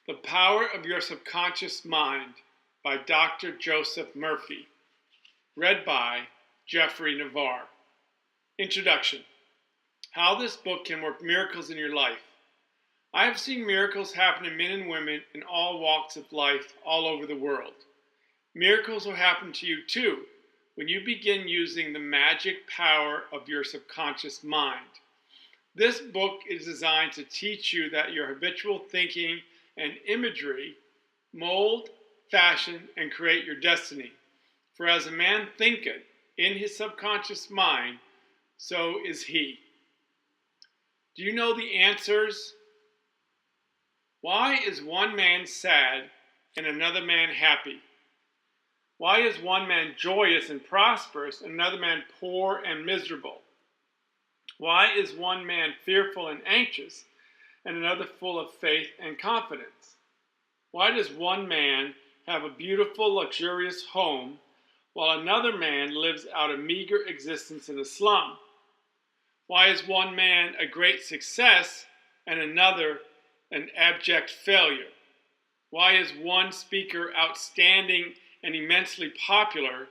The Power of Your Subconscious Mind by Dr. Joseph Murphy. Read by Jeffrey Navarre. Introduction. How this book can work miracles in your life. I have seen miracles happen to men and women in all walks of life all over the world. Miracles will happen to you too when you begin using the magic power of your subconscious mind. This book is designed to teach you that your habitual thinking and imagery mold, fashion, and create your destiny. For as a man thinketh in his subconscious mind, so is he. Do you know the answers? Why is one man sad and another man happy? Why is one man joyous and prosperous and another man poor and miserable? Why is one man fearful and anxious and another full of faith and confidence? Why does one man have a beautiful, luxurious home while another man lives out a meager existence in a slum? Why is one man a great success and another an abject failure? Why is one speaker outstanding and immensely popular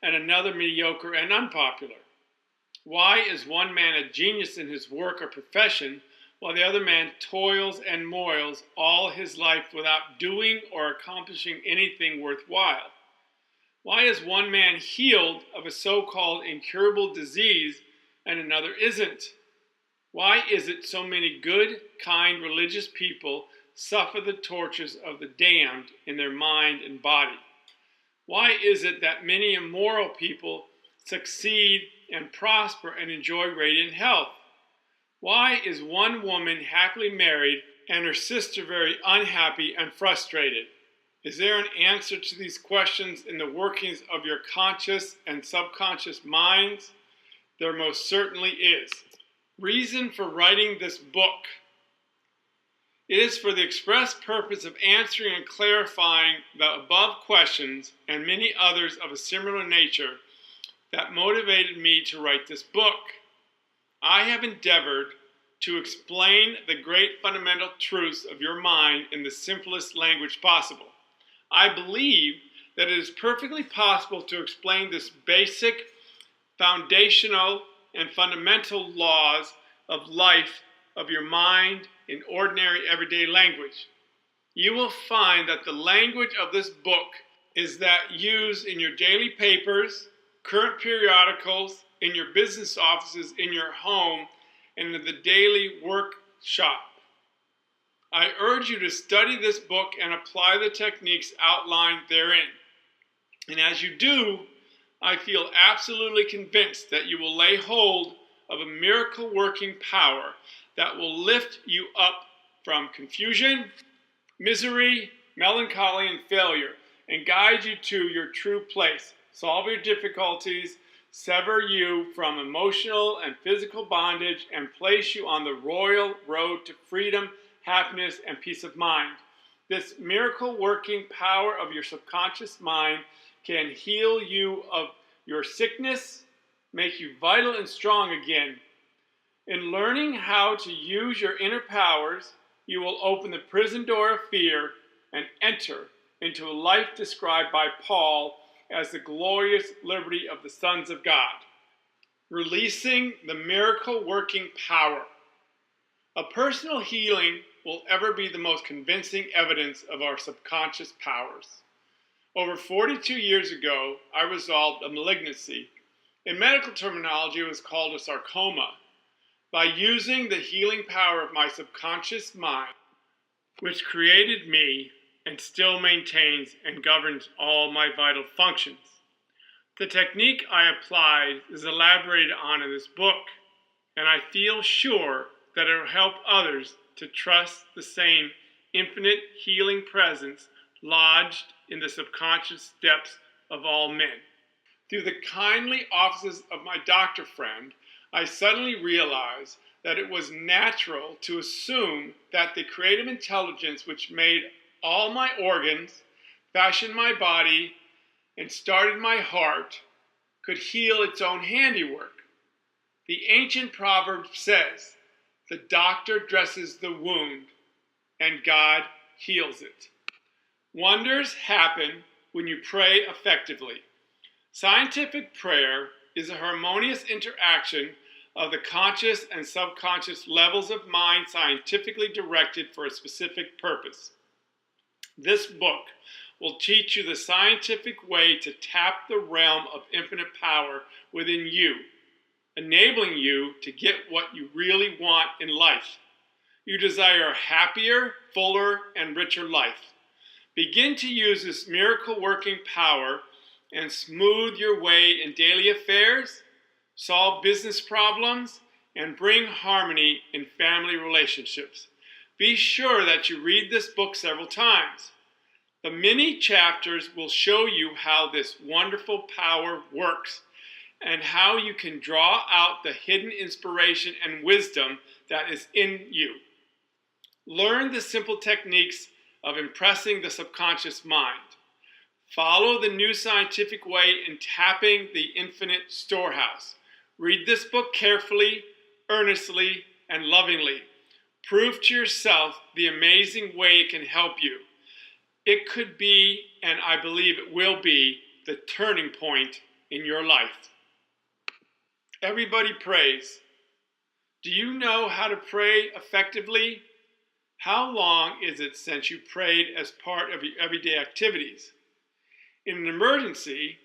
and another mediocre and unpopular? Why is one man a genius in his work or profession while the other man toils and moils all his life without doing or accomplishing anything worthwhile? Why is one man healed of a so-called incurable disease and another isn't? Why is it so many good, kind, religious people suffer the tortures of the damned in their mind and body? Why is it that many immoral people succeed and prosper and enjoy radiant health? Why is one woman happily married and her sister very unhappy and frustrated? Is there an answer to these questions in the workings of your conscious and subconscious minds? There most certainly is. Reason for writing this book. It is for the express purpose of answering and clarifying the above questions and many others of a similar nature that motivated me to write this book. I have endeavored to explain the great fundamental truths of your mind in the simplest language possible. I believe that it is perfectly possible to explain this basic, foundational, and fundamental laws of life of your mind in ordinary everyday language. You will find that the language of this book is that used in your daily papers, current periodicals, in your business offices, in your home, and in the daily workshop. I urge you to study this book and apply the techniques outlined therein. And as you do, I feel absolutely convinced that you will lay hold of a miracle-working power that will lift you up from confusion, misery, melancholy, and failure, and guide you to your true place, solve your difficulties, sever you from emotional and physical bondage, and place you on the royal road to freedom, happiness, and peace of mind. This miracle-working power of your subconscious mind can heal you of your sickness, make you vital and strong again. In learning how to use your inner powers, you will open the prison door of fear and enter into a life described by Paul as the glorious liberty of the sons of God. Releasing the miracle-working power. A personal healing will ever be the most convincing evidence of our subconscious powers. Over 42 years ago, I resolved a malignancy. In medical terminology, it was called a sarcoma. By using the healing power of my subconscious mind, which created me and still maintains and governs all my vital functions. The technique I applied is elaborated on in this book, and I feel sure that it will help others to trust the same infinite healing presence lodged in the subconscious depths of all men. Through the kindly offices of my doctor friend, I suddenly realized that it was natural to assume that the creative intelligence which made all my organs, fashioned my body, and started my heart could heal its own handiwork. The ancient proverb says, "The doctor dresses the wound, and God heals it. Wonders happen when you pray effectively. Scientific prayer is a harmonious interaction of the conscious and subconscious levels of mind scientifically directed for a specific purpose. This book will teach you the scientific way to tap the realm of infinite power within you, enabling you to get what you really want in life. You desire a happier, fuller, and richer life. Begin to use this miracle-working power and smooth your way in daily affairs, solve business problems, and bring harmony in family relationships. Be sure that you read this book several times. The many chapters will show you how this wonderful power works and how you can draw out the hidden inspiration and wisdom that is in you. Learn the simple techniques of impressing the subconscious mind. Follow the new scientific way in tapping the infinite storehouse. Read this book carefully, earnestly, and lovingly. Prove to yourself the amazing way it can help you. It could be, and I believe it will be, the turning point in your life. Everybody prays. Do you know how to pray effectively? How long is it since you prayed as part of your everyday activities? In an emergency,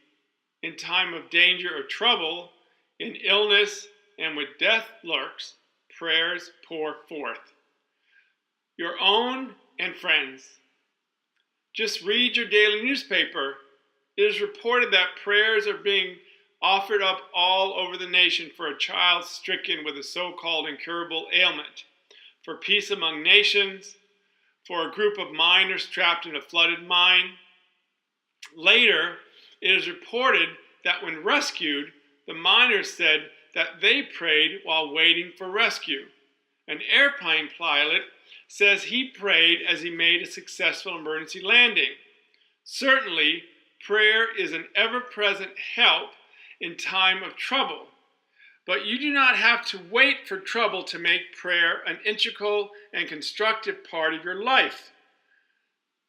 in time of danger or trouble, in illness, and when death lurks, prayers pour forth. Your own and friends. Just read your daily newspaper. It is reported that prayers are being offered up all over the nation for a child stricken with a so-called incurable ailment, for peace among nations, for a group of miners trapped in a flooded mine. Later, it is reported that when rescued, the miners said that they prayed while waiting for rescue. An airplane pilot says he prayed as he made a successful emergency landing. Certainly, prayer is an ever-present help in time of trouble, but you do not have to wait for trouble to make prayer an integral and constructive part of your life.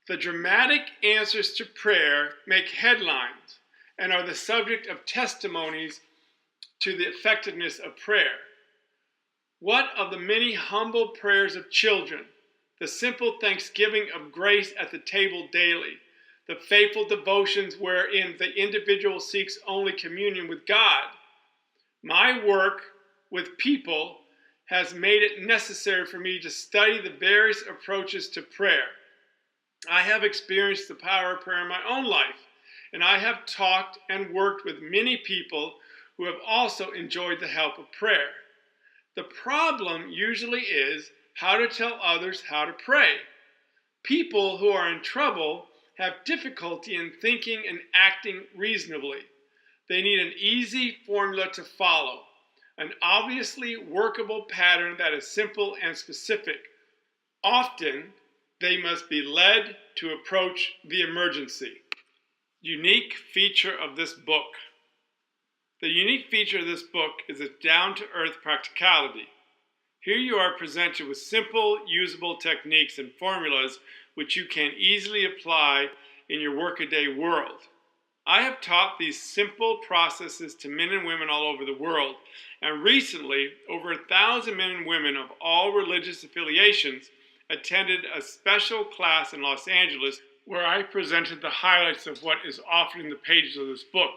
The dramatic answers to prayer make headlines and are the subject of testimonies to the effectiveness of prayer. What of the many humble prayers of children, the simple thanksgiving of grace at the table daily, the faithful devotions wherein the individual seeks only communion with God? My work with people has made it necessary for me to study the various approaches to prayer. I have experienced the power of prayer in my own life, and I have talked and worked with many people who have also enjoyed the help of prayer. The problem usually is how to tell others how to pray. People who are in trouble have difficulty in thinking and acting reasonably. They need an easy formula to follow, an obviously workable pattern that is simple and specific. Often, they must be led to approach the emergency. Unique feature of this book. The unique feature of this book is its down-to-earth practicality. Here you are presented with simple, usable techniques and formulas which you can easily apply in your workaday world. I have taught these simple processes to men and women all over the world, and recently, over 1,000 men and women of all religious affiliations attended a special class in Los Angeles where I presented the highlights of what is offered in the pages of this book.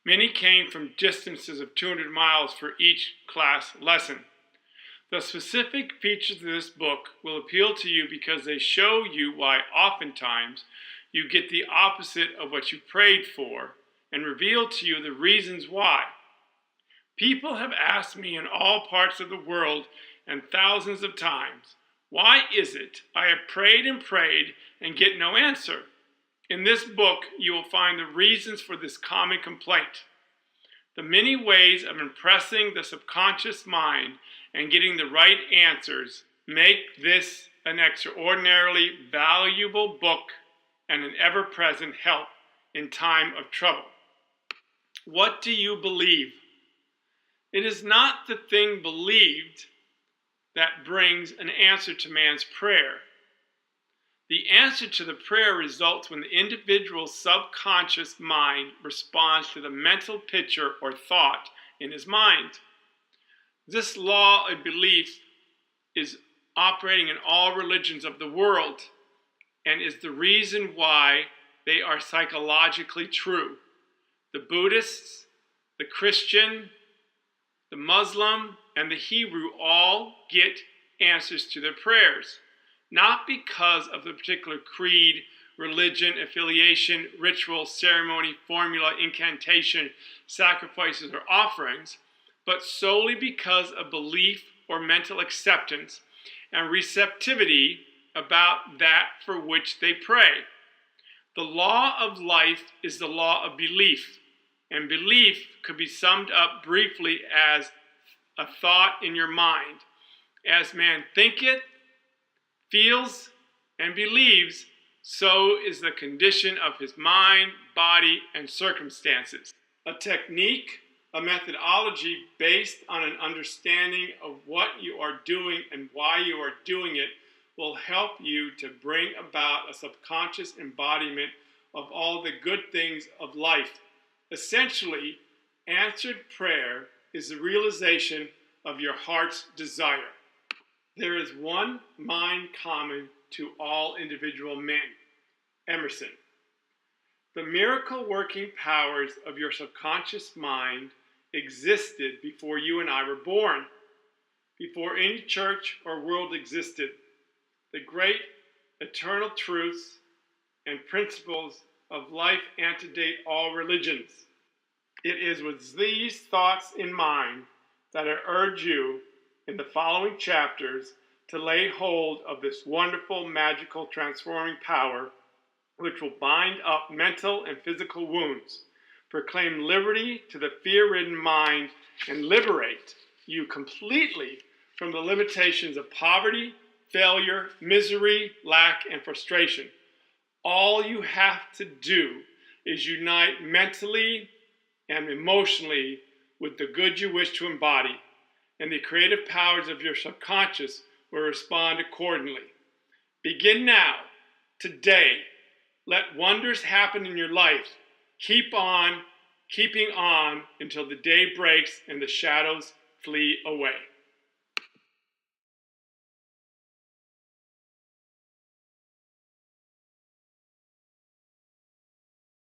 Many came from distances of 200 miles for each class lesson. The specific features of this book will appeal to you because they show you why oftentimes you get the opposite of what you prayed for and reveal to you the reasons why. People have asked me in all parts of the world and thousands of times, why is it I have prayed and get no answer? In this book, you will find the reasons for this common complaint. The many ways of impressing the subconscious mind and getting the right answers make this an extraordinarily valuable book and an ever-present help in time of trouble. What do you believe? It is not the thing believed that brings an answer to man's prayer. answer to the prayer results when the individual's subconscious mind responds to the mental picture or thought in his mind. This law of belief is operating in all religions of the world and is the reason why they are psychologically true. The Buddhists, the Christian, the Muslim, and the Hebrew all get answers to their prayers, not because of the particular creed, religion, affiliation, ritual, ceremony, formula, incantation, sacrifices, or offerings, but solely because of belief or mental acceptance and receptivity about that for which they pray. The law of life is the law of belief, and belief could be summed up briefly as a thought in your mind. As man thinketh, feels, and believes, so is the condition of his mind, body, and circumstances. A technique, a methodology based on an understanding of what you are doing and why you are doing it will help you to bring about a subconscious embodiment of all the good things of life. Essentially, answered prayer is the realization of your heart's desire. There is one mind common to all individual men. Emerson. The miracle-working powers of your subconscious mind existed before you and I were born, before any church or world existed. The great eternal truths and principles of life antedate all religions. It is with these thoughts in mind that I urge you in the following chapters to lay hold of this wonderful, magical, transforming power which will bind up mental and physical wounds, proclaim liberty to the fear-ridden mind, and liberate you completely from the limitations of poverty, failure, misery, lack, and frustration. All you have to do is unite mentally and emotionally with the good you wish to embody, and the creative powers of your subconscious will respond accordingly. Begin now, today. Let wonders happen in your life. Keep on, keeping on until the day breaks and the shadows flee away.